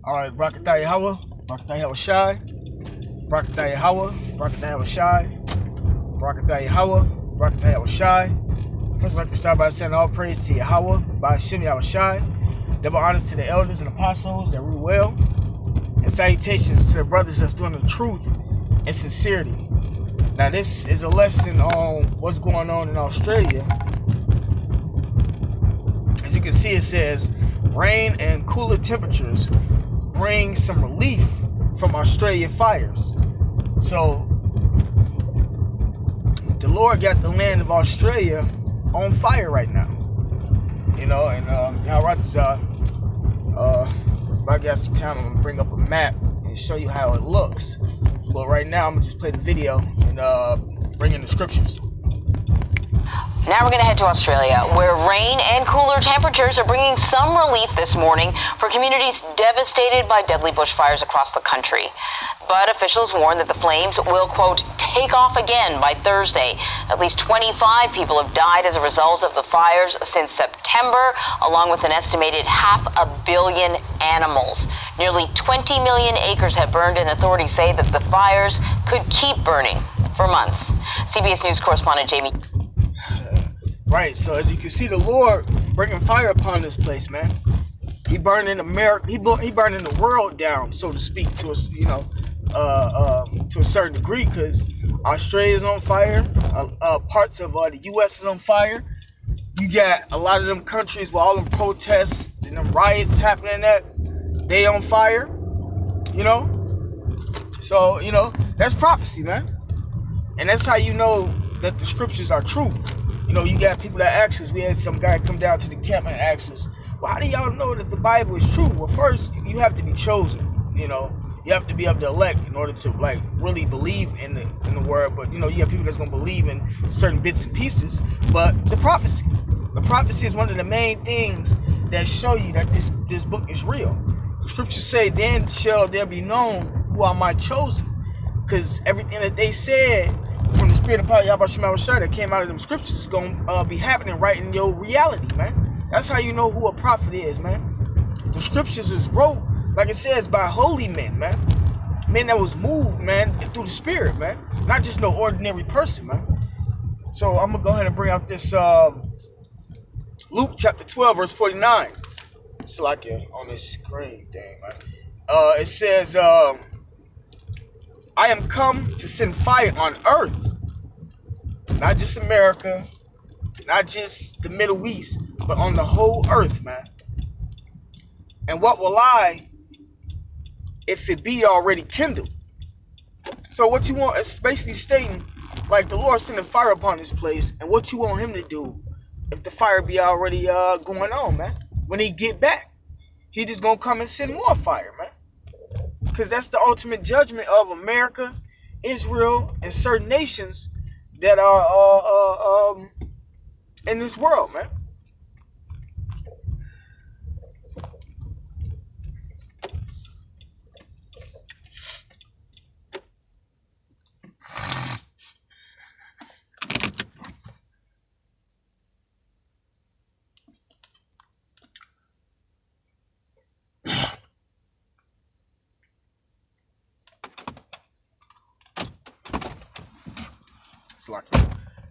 All right, Brakatha Yahweh, Brakatha Yahweh Shai, Brakatha Yahweh, Brakatha Yahweh Shai, Brakatha Yahweh, Brakatha Yahweh Shai. First, I'd like to start by saying all praise to Yahweh, by Hashem Yahweh Shai. Double honors to the elders and apostles that rule well. And salutations to the brothers that's doing the truth and sincerity. Now, this is a lesson on what's going on in Australia. As you can see, it says, rain and cooler temperatures bring some relief from Australia fires. So the Lord got the land of Australia on fire right now. You know, and if I got some time, I'm gonna bring up a map and show you how it looks. But right now, I'm gonna just play the video and bring in the scriptures. Now we're going to head to Australia, where rain and cooler temperatures are bringing some relief this morning for communities devastated by deadly bushfires across the country. But officials warn that the flames will, quote, take off again by Thursday. At least 25 people have died as a result of the fires since September, along with an estimated 500 million animals. Nearly 20 million acres have burned, and authorities say that the fires could keep burning for months. CBS News correspondent Jamie. Right, so as you can see, the Lord bringing fire upon this place, man. He burning America. He burning the world down, so to speak, to a to a certain degree, because Australia is on fire. Parts of the U.S. is on fire. You got a lot of them countries with all them protests and them riots happening. That they on fire. You know, so that's prophecy, man, and that's how you know that the scriptures are true. You know, you got people that ask us. We had some guy come down to the camp and ask us, well, how do y'all know that the Bible is true? Well, first, you have to be chosen. You know, you have to be of the elect in order to, like, really believe in the word. But, you have people that's going to believe in certain bits and pieces. But the prophecy is one of the main things that show you that this book is real. The scriptures say, then shall there be known who are my chosen. Because everything that they said from the spirit of power Yahweh Shema Shai that came out of them scriptures is going to be happening right in your reality, man. That's how you know who a prophet is, man. The scriptures is wrote, like it says, by holy men, man. Men that was moved, man, through the spirit, man. Not just no ordinary person, man. So I'm going to go ahead and bring out this Luke chapter 12, verse 49. It's like on this screen thing, man. It says, I am come to send fire on earth, not just America, not just the Middle East, but on the whole earth, man. And what will I if it be already kindled? So what you want is basically stating, like, the Lord sending fire upon this place, and what you want him to do if the fire be already going on, man. When he get back, he just gonna come and send more fire, man. Because that's the ultimate judgment of America, Israel, and certain nations that are in this world, man.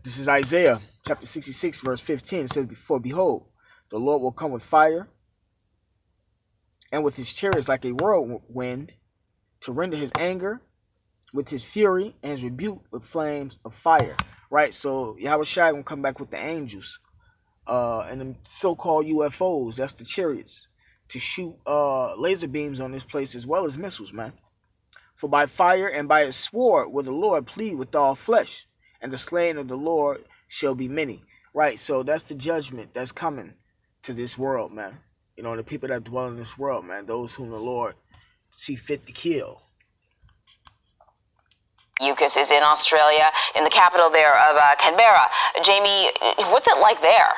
This is Isaiah chapter 66, verse 15. It says, "For behold, the Lord will come with fire, and with his chariots like a whirlwind, to render his anger with his fury, and his rebuke with flames of fire." Right? So Yahweh Shai gonna come back with the angels, and the so-called UFOs, that's the chariots, to shoot laser beams on this place as well as missiles, man. For by fire and by his sword will the Lord plead with all flesh, and the slain of the Lord shall be many. Right, so that's the judgment that's coming to this world, man. The people that dwell in this world, man. Those whom the Lord see fit to kill. UCAS is in Australia, in the capital there of Canberra. Jamie, what's it like there?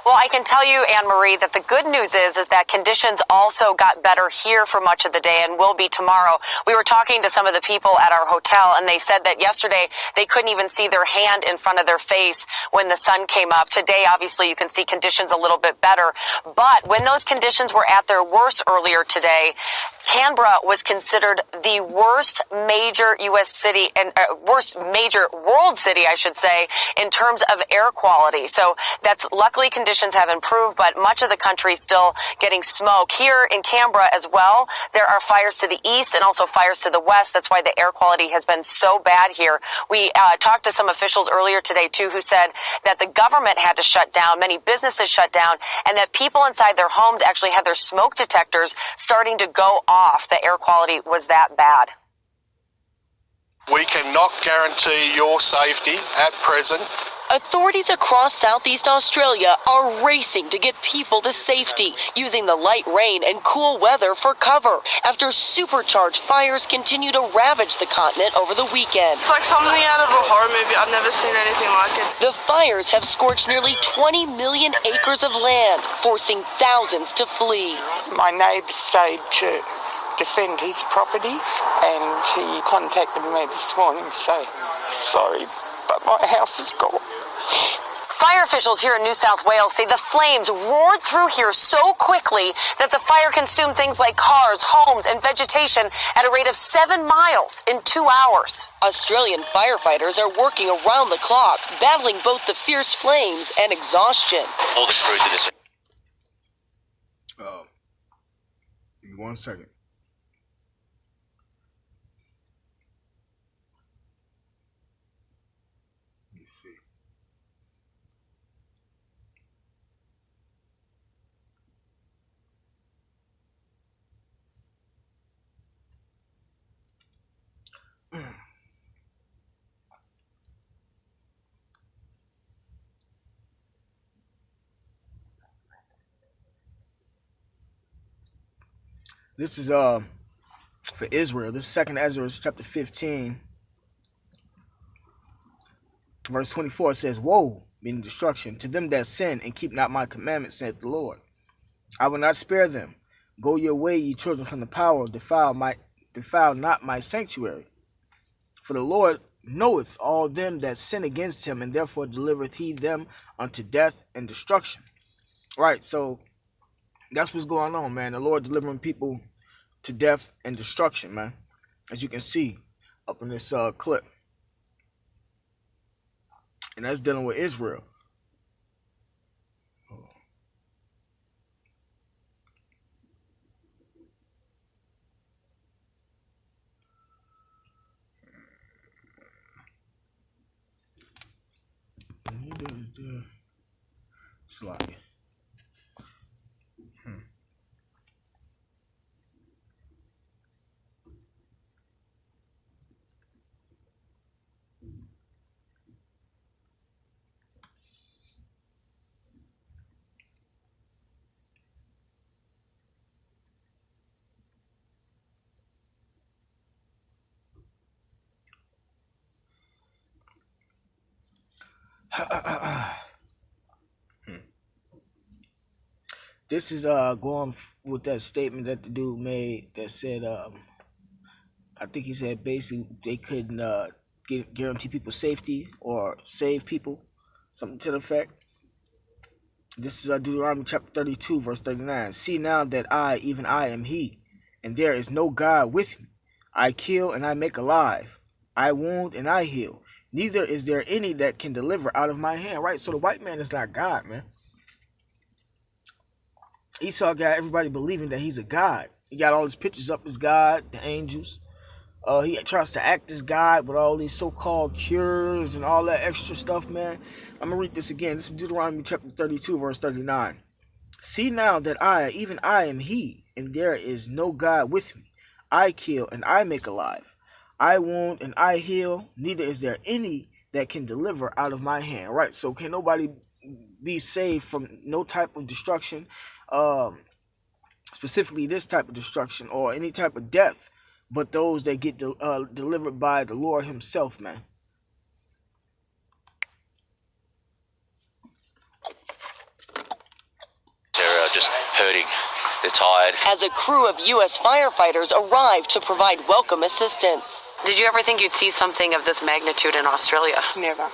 Well, I can tell you, Anne-Marie, that the good news is that conditions also got better here for much of the day and will be tomorrow. We were talking to some of the people at our hotel, and they said that yesterday they couldn't even see their hand in front of their face when the sun came up. Today, obviously, you can see conditions a little bit better. But when those conditions were at their worst earlier today, Canberra was considered the worst major U.S. city and worst major world city, I should say, in terms of air quality. So that's luckily conditions have improved, but much of the country is still getting smoke. Here in Canberra as well, there are fires to the east and also fires to the west. That's why the air quality has been so bad here. We talked to some officials earlier today, too, who said that the government had to shut down, many businesses shut down, and that people inside their homes actually had their smoke detectors starting to go off. The air quality was that bad. We cannot guarantee your safety at present. Authorities across Southeast Australia are racing to get people to safety, using the light rain and cool weather for cover after supercharged fires continue to ravage the continent over the weekend. It's like something out of a horror movie. I've never seen anything like it. The fires have scorched nearly 20 million acres of land, forcing thousands to flee. My neighbour stayed to defend his property, and he contacted me this morning to say, sorry, but my house is gone. Fire officials here in New South Wales say the flames roared through here so quickly that the fire consumed things like cars, homes, and vegetation at a rate of 7 miles in 2 hours. Australian firefighters are working around the clock, battling both the fierce flames and exhaustion. All the crews of this. Give me 1 second. Let me see. This is for Israel. This is 2nd Ezra chapter 15, verse 24. It says, "Woe, meaning destruction, to them that sin and keep not my commandments, saith the Lord. I will not spare them. Go your way, ye children, from the power, defile not my sanctuary. For the Lord knoweth all them that sin against him, and therefore delivereth he them unto death and destruction." Right, so that's what's going on, man. The Lord delivering people to death and destruction, man. As you can see up in this clip. And that's dealing with Israel. Slide. This is going with that statement that the dude made that said, I think he said basically they couldn't guarantee people safety or save people, something to the effect. This is Deuteronomy chapter 32, verse 39. "See now that I, even I, am he, and there is no God with me. I kill and I make alive. I wound and I heal. Neither is there any that can deliver out of my hand." Right? So the white man is not God, man. Esau got everybody believing that he's a god. He got all his pictures up as God, the angels. He tries to act as God with all these so-called cures and all that extra stuff, man. I'm going to read this again. This is Deuteronomy chapter 32, verse 39. "See now that I, even I, am he, and there is no God with me. I kill and I make alive. I wound and I heal. Neither is there any that can deliver out of my hand." Right? So can nobody be saved from no type of destruction, specifically this type of destruction or any type of death, but those that get delivered by the Lord himself, man. They're tired. as a crew of U.S. firefighters arrived to provide welcome assistance. Did you ever think you'd see something of this magnitude in Australia? Never.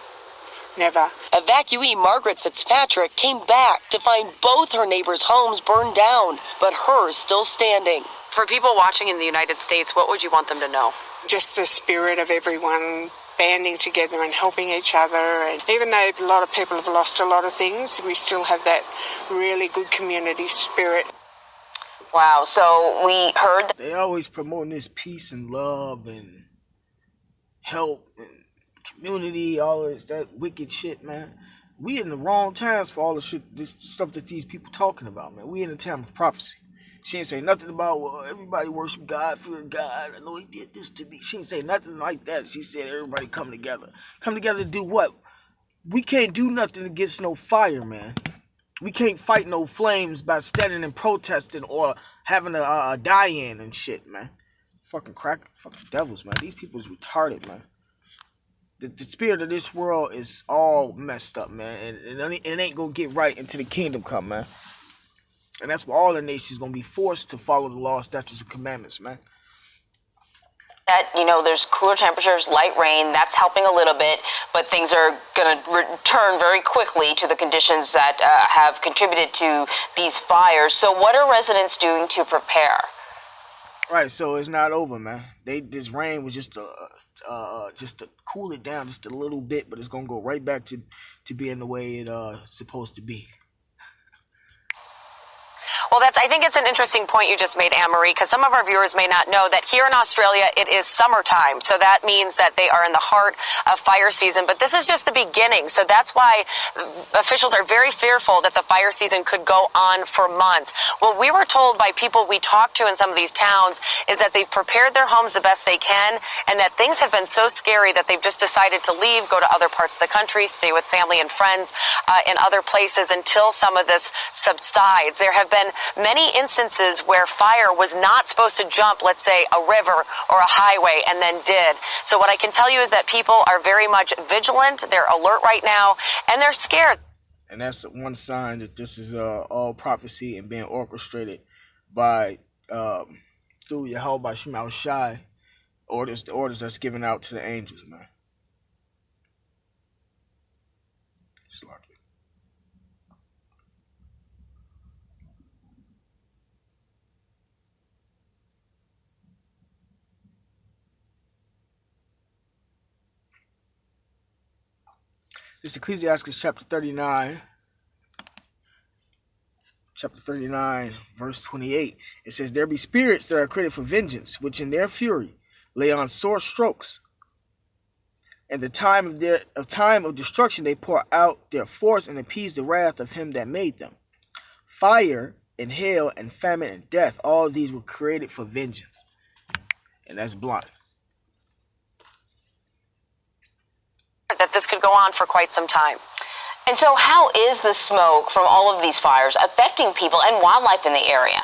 Never. Evacuee Margaret Fitzpatrick came back to find both her neighbors' homes burned down, but hers still standing. For people watching in the United States, what would you want them to know? Just the spirit of everyone banding together and helping each other. And even though a lot of people have lost a lot of things, we still have that really good community spirit. Wow, so we heard They always promoting this peace and love and help and community, all this that wicked shit, man. We in the wrong times for all the shit, this stuff that these people talking about, man. We in a time of prophecy. She ain't say nothing about, well, everybody worship God, fear God. I know he did this to me. She ain't say nothing like that. She said everybody come together. Come together to do what? We can't do nothing against no fire, man. We can't fight no flames by standing and protesting or having a die-in and shit, man. Fucking devils, man. These people is retarded, man. The spirit of this world is all messed up, man. And it ain't gonna get right until the kingdom come, man. And that's why all the nations gonna be forced to follow the law, statutes, and commandments, man. that, there's cooler temperatures, light rain. That's helping a little bit, but things are going to return very quickly to the conditions that have contributed to these fires. So what are residents doing to prepare? Right, so it's not over, man. This rain was just to cool it down just a little bit, but it's gonna go right back to being the way it's supposed to be. Well, I think it's an interesting point you just made, Anne-Marie, because some of our viewers may not know that here in Australia, it is summertime. So that means that they are in the heart of fire season. But this is just the beginning. So that's why officials are very fearful that the fire season could go on for months. What we were told by people we talked to in some of these towns is that they've prepared their homes the best they can, and that things have been so scary that they've just decided to leave, go to other parts of the country, stay with family and friends in other places until some of this subsides. There have been many instances where fire was not supposed to jump, let's say, a river or a highway, and then did. So what I can tell you is that people are very much vigilant, they're alert right now, and they're scared. And that's one sign that this is all prophecy and being orchestrated by through Yahweh Shema Shai, the orders that's given out to the angels, man. It's like this Ecclesiastes chapter 39, verse 28. It says, "There be spirits that are created for vengeance, which in their fury lay on sore strokes. And the time of destruction they pour out their force and appease the wrath of him that made them. Fire and hail and famine and death, all these were created for vengeance." And that's blind. That this could go on for quite some time. And so how is the smoke from all of these fires affecting people and wildlife in the area?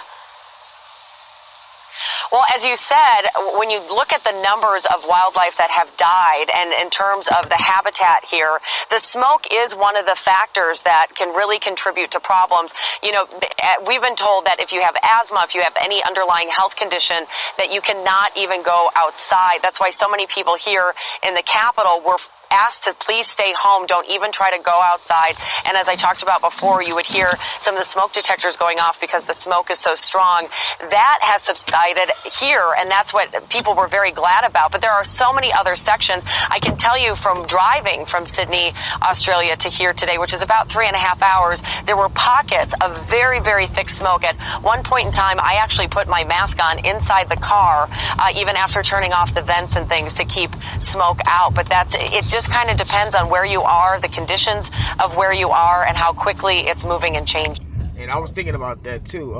Well, as you said, when you look at the numbers of wildlife that have died and in terms of the habitat here, the smoke is one of the factors that can really contribute to problems. We've been told that if you have asthma, if you have any underlying health condition, that you cannot even go outside. That's why so many people here in the capital were asked to please stay home. Don't even try to go outside. And as I talked about before, you would hear some of the smoke detectors going off because the smoke is so strong. That has subsided here, and that's what people were very glad about. But there are so many other sections. I can tell you from driving from Sydney, Australia to here today, which is about 3.5 hours, there were pockets of very, very thick smoke. At one point in time, I actually put my mask on inside the car, even after turning off the vents and things to keep smoke out. But it just kind of depends on where you are, the conditions of where you are, and how quickly it's moving and changing. And I was thinking about that too.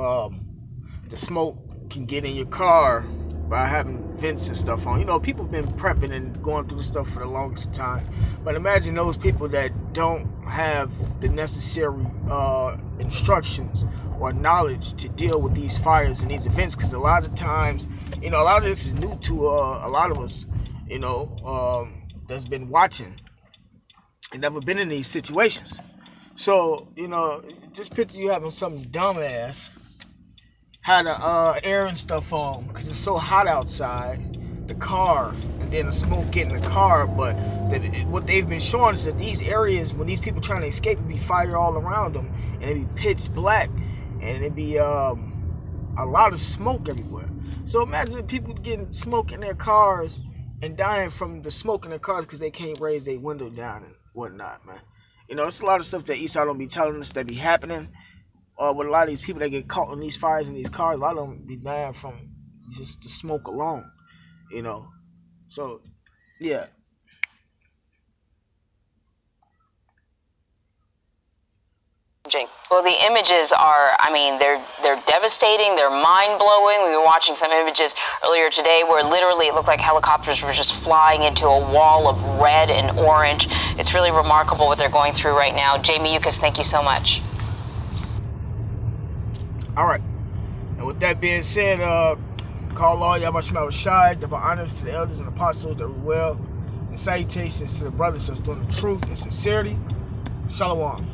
The smoke can get in your car by having vents and stuff on. People have been prepping and going through the stuff for the longest time. But imagine those people that don't have the necessary instructions or knowledge to deal with these fires and these events, because a lot of times, a lot of this is new to a lot of us, that's been watching and never been in these situations. So, just picture you having some dumbass had a air and stuff on because it's so hot outside. The car, and then the smoke get in the car. But what they've been showing is that these areas, when these people trying to escape, it'd be fire all around them, and it'd be pitch black, and it'd be a lot of smoke everywhere. So imagine people getting smoke in their cars and dying from the smoke in their cars because they can't raise their window down and whatnot, man. You know, it's a lot of stuff that Esau don't be telling us that be happening. With a lot of these people that get caught in these fires in these cars, a lot of them be dying from just the smoke alone. You know, so yeah. Well, the images are, I mean, they're devastating, they're mind-blowing. We were watching some images earlier today where literally it looked like helicopters were just flying into a wall of red and orange. It's really remarkable what they're going through right now. Jamie Yuccas, thank you so much. All right. And with that being said, call all Yahweh Shema Shai, double honors to the elders and apostles that were well, and salutations to the brothers that's doing the truth and sincerity. Shalom.